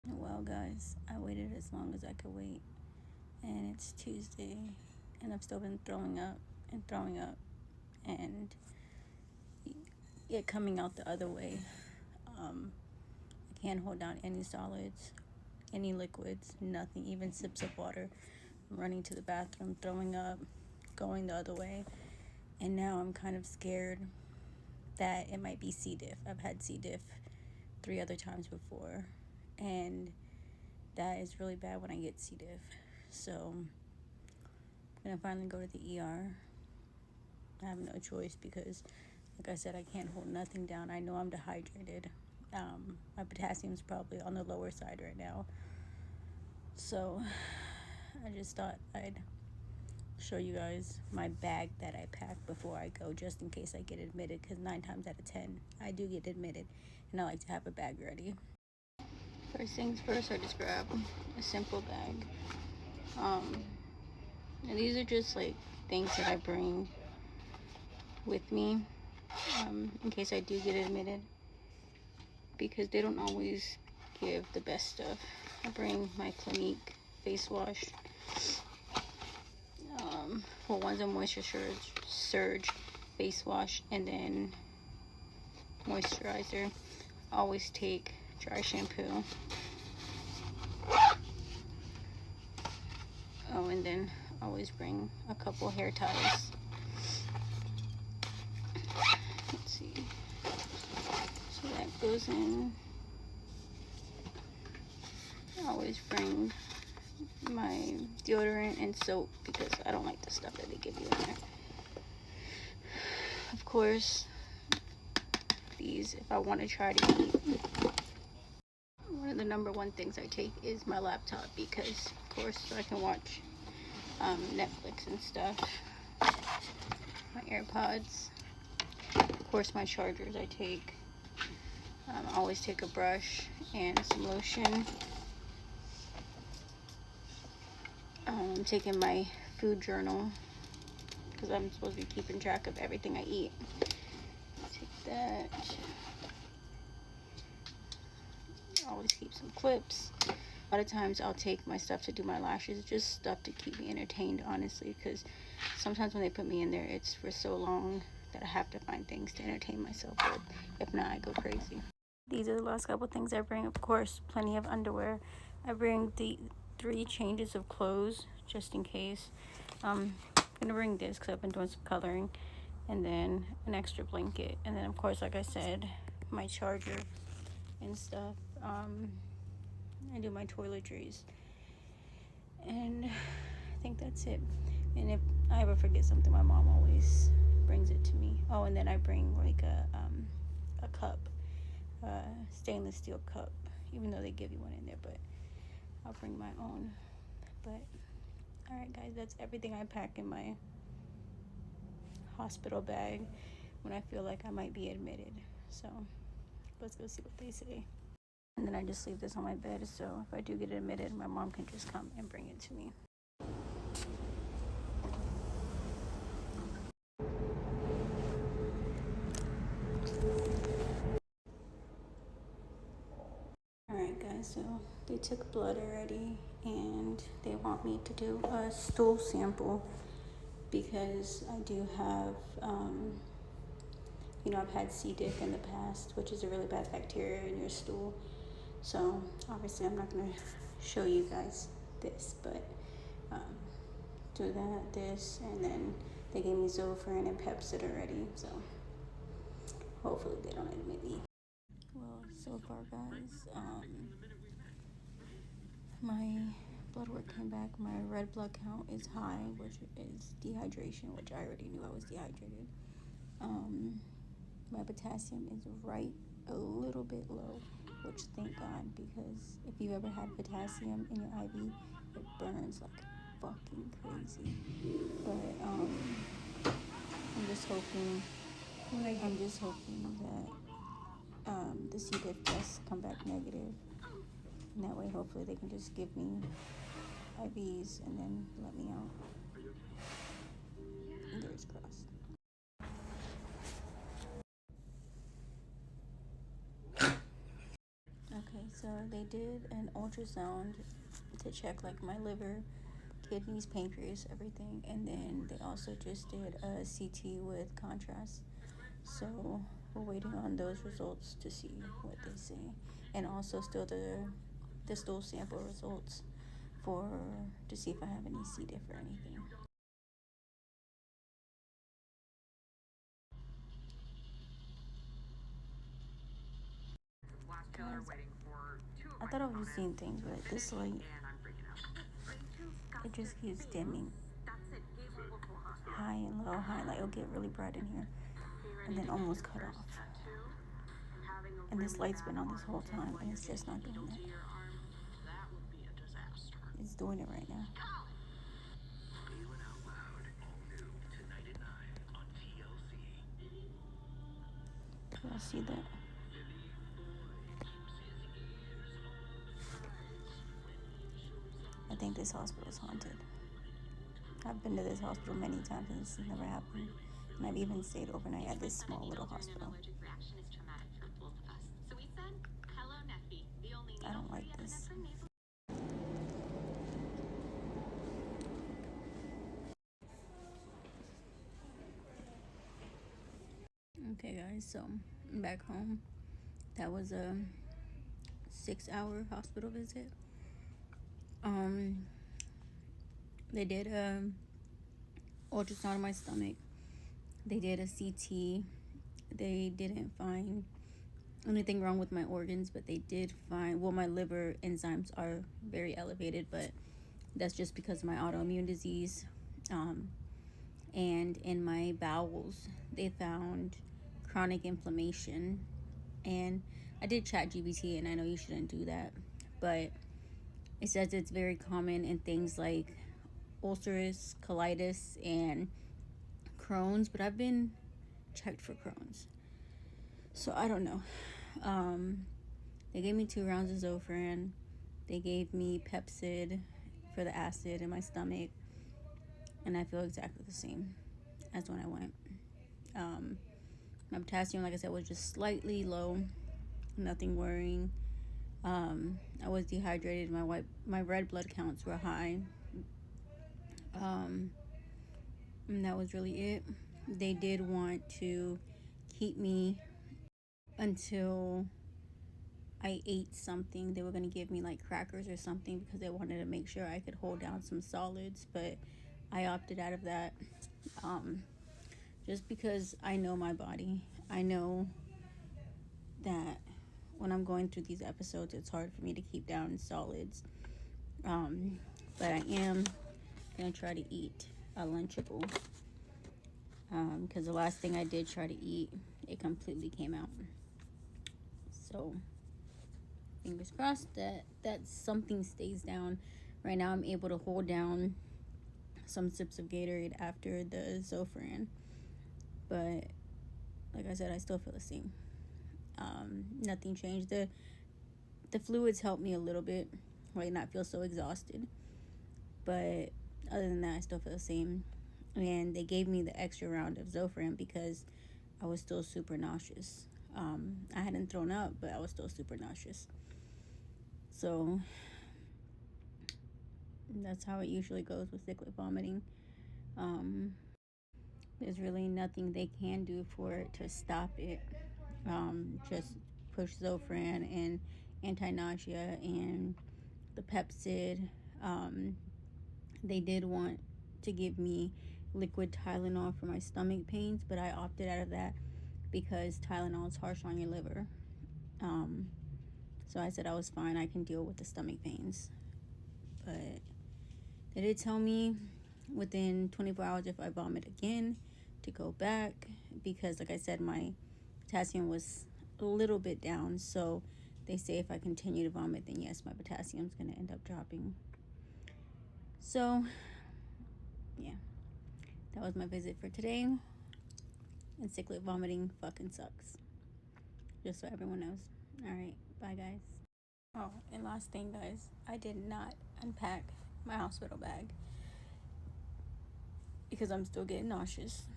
Well, guys, I waited as long as I could wait, and it's Tuesday, and I've still been throwing up and throwing up, and it coming out the other way. I can't hold down any solids, any liquids, nothing, even sips of water. I'm running to the bathroom, throwing up, going the other way, and now I'm kind of scared that it might be C. diff. I've had C. diff 3 other times before, and that is really bad when I get C. diff. So I'm gonna finally go to the ER. I have no choice because, like I said, I can't hold nothing down. I know I'm dehydrated. My potassium's probably on the lower side right now. So I just thought I'd show you guys my bag that I packed before I go, just in case I get admitted, because 9 times out of 10 I do get admitted, and I like to have a bag ready. First things first, I just grab a simple bag. And these are just like things that I bring with me in case I do get admitted, because they don't always give the best stuff. I bring my Clinique face wash. Well, one's a moisture surge face wash, and then moisturizer. Always take dry shampoo. Oh, and then always bring a couple hair ties. Let's see. So that goes in. I always bring my deodorant and soap because I don't like the stuff that they give you in there. Of course, these, if I want to try to eat. One of the number one things I take is my laptop because, of course, so I can watch Netflix and stuff. My AirPods. Of course, my chargers I take. I always take a brush and some lotion. I'm taking my food journal because I'm supposed to be keeping track of everything I eat. Take that. I always keep some clips. A lot of times I'll take my stuff to do my lashes, just stuff to keep me entertained, honestly, because sometimes when they put me in there, it's for so long that I have to find things to entertain myself with. If not, I go crazy. These are the last couple things I bring. Of course, plenty of underwear. I bring the 3 changes of clothes just in case. I'm gonna bring this because I've been doing some coloring, and then an extra blanket, and then of course, like I said, my charger and stuff. I do my toiletries, and I think that's it. And if I ever forget something, my mom always brings it to me. Oh, and then I bring like a cup, stainless steel cup, even though they give you one in there, but I'll bring my own. But all right, guys, that's everything I pack in my hospital bag when I feel like I might be admitted. So let's go see what they say. And then I just leave this on my bed, so if I do get admitted, my mom can just come and bring it to me. Alright, guys, so they took blood already, and they want me to do a stool sample because I do have, I've had C. diff in the past, which is a really bad bacteria in your stool. So obviously I'm not going to show you guys this, but do this, and then they gave me Zofran and Pepcid already, so hopefully they don't admit me. Well, so far, guys, my blood work came back. My red blood count is high, which is dehydration, which I already knew I was dehydrated. My potassium is right a little bit low, which thank God, because if you ever had potassium in your IV, it burns like fucking crazy. But I'm just hoping that the C. diff tests come back negative, and that way hopefully they can just give me IVs and then let me out. Fingers crossed. Okay, so they did an ultrasound to check like my liver, kidneys, pancreas, everything, and then they also just did a CT with contrast. So we're waiting on those results to see what they say, and also still the stool sample results for to see if I have any C. diff or anything. Guys, I thought I was just seeing things, but this light, it just keeps dimming. High and low, high, like it'll get really bright in here, and then almost cut off. And this light's been on this whole time, and it's just not doing it. It's doing it right now. Y'all see that? I think this hospital is haunted. I've been to this hospital many times and this has never happened. And I've even stayed overnight at this small little hospital. I don't like this. Okay guys, so I'm back home. That was a 6-hour hospital visit. They did a ultrasound of my stomach. They did a CT. They didn't find anything wrong with my organs, but they did find, well, my liver enzymes are very elevated, but that's just because of my autoimmune disease. And in my bowels, they found chronic inflammation. And I did chat GBT, and I know you shouldn't do that, but it says it's very common in things like ulcerative colitis and Crohn's, but I've been checked for Crohn's, so I don't know. They gave me 2 rounds of Zofran. They gave me Pepcid for the acid in my stomach, and I feel exactly the same as when I went. My potassium, like I said, was just slightly low, nothing worrying. I was dehydrated. My red blood counts were high. And that was really it. They did want to keep me until I ate something. They were going to give me like crackers or something because they wanted to make sure I could hold down some solids, but I opted out of that. Just because I know my body. I know that when I'm going through these episodes, it's hard for me to keep down solids. But I am going to try to eat a Lunchable. Because the last thing I did try to eat, it completely came out. So, fingers crossed that something stays down. Right now, I'm able to hold down some sips of Gatorade after the Zofran. But, like I said, I still feel the same. Nothing changed. The fluids helped me a little bit, like not feel so exhausted. But other than that, I still feel the same. And they gave me the extra round of Zofran because I was still super nauseous. I hadn't thrown up, but I was still super nauseous. So that's how it usually goes with cyclic vomiting. There's really nothing they can do for it to stop it. Just push Zofran and anti-nausea and the Pepcid. They did want to give me liquid Tylenol for my stomach pains, but I opted out of that because Tylenol is harsh on your liver. So I said I was fine. I can deal with the stomach pains. But they did tell me within 24 hours if I vomit again to go back because, like I said, my potassium was a little bit down. So they say if I continue to vomit, then yes, my potassium is going to end up dropping. So, yeah. That was my visit for today. And cyclic vomiting fucking sucks. Just so everyone knows. Alright, bye guys. Oh, and last thing guys, I did not unpack my hospital bag because I'm still getting nauseous.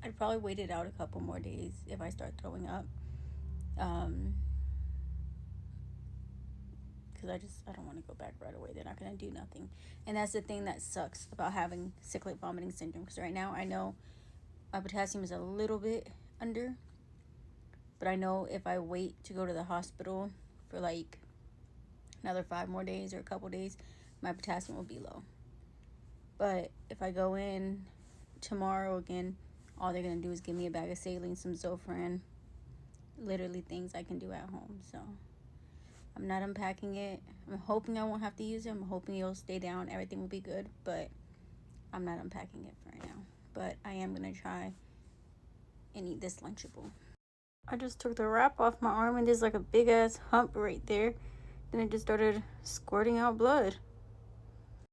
I'd probably wait it out a couple more days if I start throwing up. because I don't want to go back right away. They're not going to do nothing. And that's the thing that sucks about having cyclic vomiting syndrome, because right now I know my potassium is a little bit under, but I know if I wait to go to the hospital for like another 5 more days or a couple days, my potassium will be low. But if I go in tomorrow again, all they're going to do is give me a bag of saline, some Zofran, literally things I can do at home. So I'm not unpacking it. I'm hoping I won't have to use it. I'm hoping it'll stay down. Everything will be good, but I'm not unpacking it for right now. But I am going to try and eat this Lunchable. I just took the wrap off my arm and there's like a big ass hump right there. Then it just started squirting out blood.